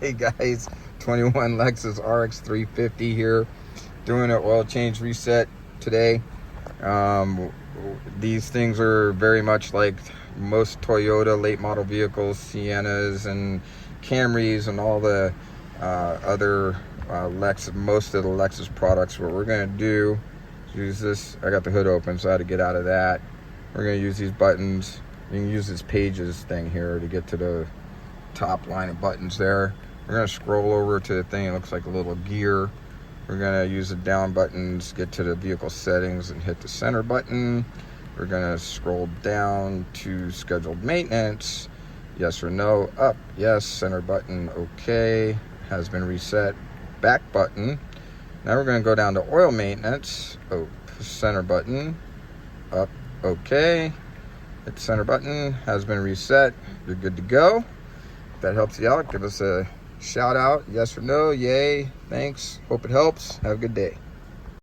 Hey guys, 21 Lexus RX350 here, doing an oil change reset today. Um, these things are very much like most Toyota late model vehicles, Siennas and Camrys and all the other most of the Lexus products. What we're gonna do is use this. I got the hood open, so I had to get out of that. We're gonna use these buttons. You can use this pages thing here to get to the top line of buttons there. We're going to scroll over to the thing. It looks like a little gear. We're going to use the down buttons, get to the vehicle settings and hit the center button. We're going to scroll down to scheduled maintenance. Yes or no. Up, yes. Center button, okay. Has been reset. Back button. Now we're going to go down to oil maintenance. Oh, center button. Up, okay. Hit the center button. Has been reset. You're good to go. If that helps you out, give us a shout out, yes or no, yay, thanks, hope it helps, have a good day.